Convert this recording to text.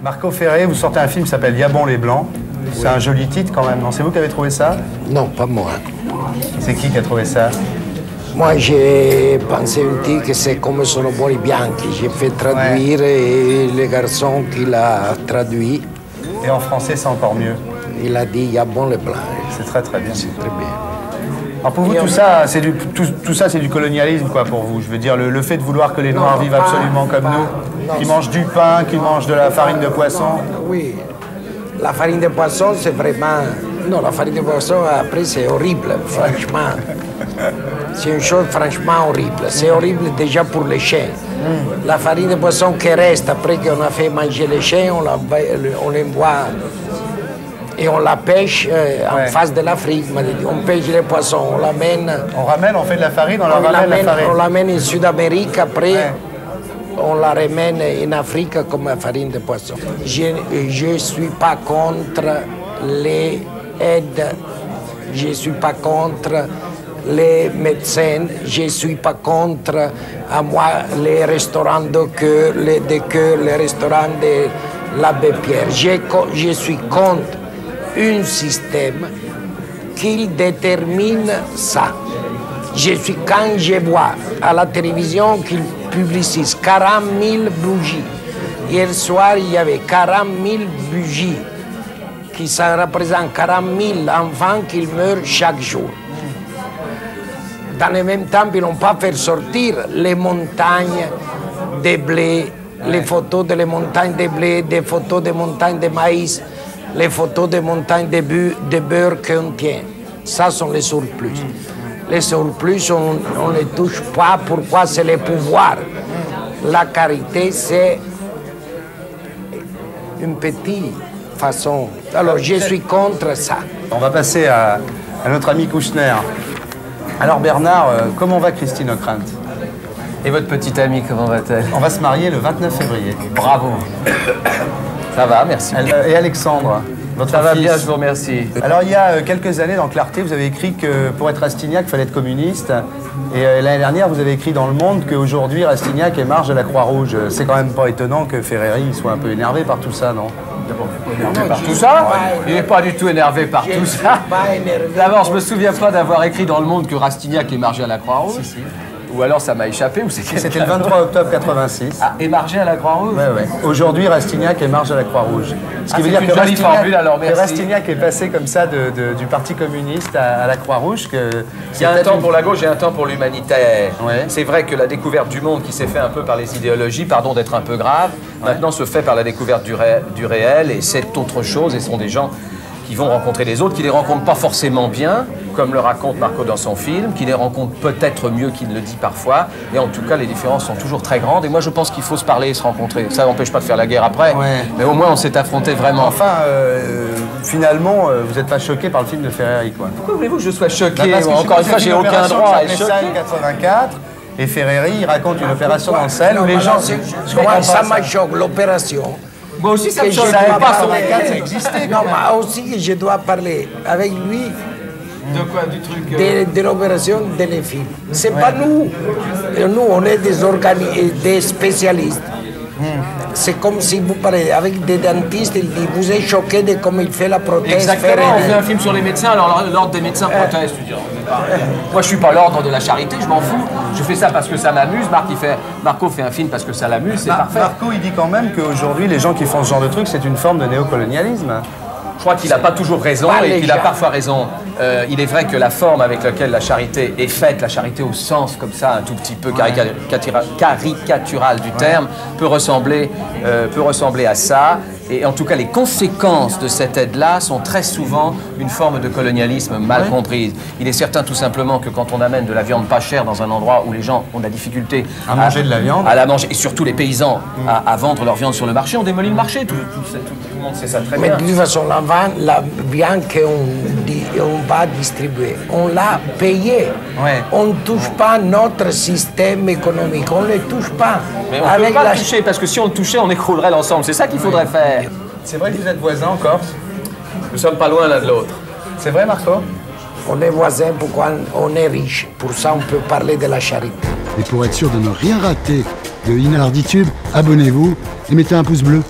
Marco Ferré, vous sortez un film qui s'appelle Yabon les Blancs. C'est un joli titre quand même, non? C'est vous qui avez trouvé ça? Non, pas moi. C'est qui a trouvé ça? Moi, j'ai pensé un titre que c'est Come sono buoni bianchi. J'ai fait traduire et le garçon qui l'a traduit. Et en français, c'est encore mieux. Il a dit Yabon les Blancs. C'est très très bien. C'est très bien. Alors pour vous, tout ça, c'est du colonialisme, quoi, pour vous. Je veux dire, le fait de vouloir que les Noirs vivent absolument comme nous, qu'ils mangent du pain, qu'ils mangent de la farine de poisson. Oui, la farine de poisson, c'est vraiment... Non, la farine de poisson, après, c'est horrible, franchement. C'est une chose franchement horrible. C'est horrible déjà pour les chiens. La farine de poisson qui reste, après qu'on a fait manger les chiens, on l'envoie et on la pêche en face de l'Afrique. On pêche les poissons, on l'amène... On ramène, on fait de la farine, on ramène la farine. On l'amène en Sud-Amérique, après on la ramène en Afrique comme farine de poisson. Je ne suis pas contre les aides, je ne suis pas contre les médecins, je ne suis pas contre à moi les restaurants de cœur, les restaurants de l'abbé Pierre. Je suis contre un système qui détermine ça. Quand je vois à la télévision qu'ils publicisent 40 000 bougies, hier soir il y avait 40 000 bougies qui ça représente 40 000 enfants qui meurent chaque jour. Dans le même temps, ils n'ont pas fait sortir les montagnes de blé, les photos des montagnes de blé, des photos des montagnes de maïs, les photos des montagnes de beurre qu'on tient. Ça sont les surplus. Les surplus, on ne les touche pas. Pourquoi? C'est le pouvoir. La carité, c'est une petite façon. Alors, je suis contre ça. On va passer à notre ami Kouchner. Alors Bernard, comment va Christine Ockrent? Et votre petite amie, comment va-t-elle? On va se marier le 29 février. Bravo. Ça va, merci. Et Alexandre, votre Ça va fils. bien, je vous remercie. Alors il y a quelques années, dans Clarté, vous avez écrit que pour être Rastignac, il fallait être communiste. Et l'année dernière, vous avez écrit dans Le Monde qu'aujourd'hui, Rastignac est marge de la Croix-Rouge. C'est quand même pas étonnant que Ferreri soit un peu énervé par tout ça, non? Par tout ça? Il n'est pas du tout énervé par tout ça. D'abord, je me souviens pas d'avoir écrit dans Le Monde que Rastignac émargeait à la Croix-Rouge. Si, si. Ou alors ça m'a échappé, ou c'était le 23 octobre 86. Ah, émarger à la Croix-Rouge? Ouais. Aujourd'hui, Rastignac émarge à la Croix-Rouge. Ce qui veut dire que Rastignac est passé comme ça du Parti communiste à la Croix-Rouge. Il y a un temps pour la gauche et un temps pour l'humanitaire. Ouais. C'est vrai que la découverte du monde qui s'est fait un peu par les idéologies, pardon d'être un peu grave, maintenant se fait par la découverte du réel, et c'est autre chose, et ce sont des gens qui vont rencontrer les autres, qui les rencontrent pas forcément bien, comme le raconte Marco dans son film, qui les rencontrent peut-être mieux qu'il ne le dit parfois, et en tout cas les différences sont toujours très grandes, et moi je pense qu'il faut se parler et se rencontrer. Ça n'empêche pas de faire la guerre après, mais au moins on s'est affronté vraiment. Enfin, finalement, vous n'êtes pas choqué par le film de Ferreri, quoi. Pourquoi voulez-vous que je sois choqué? Encore une fois, j'ai aucun droit à être choqué. 84, et Ferreri, il raconte une opération dans le Sahel où les gens... Ça m'a choqué, l'opération. Moi aussi, ça me choque. Je ne savais pas sur les 4, ça existait. Non, mais aussi, je dois parler avec lui. De quoi? Du truc de l'opération de les films. C'est pas nous. Nous, on est des spécialistes. C'est comme si vous parlez avec des dentistes, il dit vous êtes choqué de comment il fait la prothèse. Exactement, on fait un film sur les médecins, alors l'ordre des médecins proteste. Moi je suis pas l'ordre de la charité, je m'en fous. Je fais ça parce que ça m'amuse. Marco fait un film parce que ça l'amuse, c'est parfait. Marco il dit quand même qu'aujourd'hui les gens qui font ce genre de truc, c'est une forme de néocolonialisme. Je crois qu'il n'a pas toujours raison et qu'il a parfois raison. Il est vrai que la forme avec laquelle la charité est faite, la charité au sens comme ça, un tout petit peu caricatural du terme, peut ressembler à ça. Et en tout cas, les conséquences de cette aide-là sont très souvent une forme de colonialisme mal comprise. Il est certain tout simplement que quand on amène de la viande pas chère dans un endroit où les gens ont de la difficulté à manger de la viande, à la manger, et surtout les paysans à vendre leur viande sur le marché, on démolit le marché. Tout le monde sait ça très bien. Mais de toute façon, la viande qu'on va distribuer, on l'a payée. On ne touche pas notre système économique, on ne le touche pas. Mais on ne peut pas le toucher, parce que si on le touchait, on écroulerait l'ensemble. C'est ça qu'il faudrait faire. C'est vrai que vous êtes voisins en Corse? Nous sommes pas loin l'un de l'autre. C'est vrai, Marco? On est voisins, pourquoi on est riche. Pour ça, on peut parler de la charité. Et pour être sûr de ne rien rater de Inarditube, abonnez-vous et mettez un pouce bleu.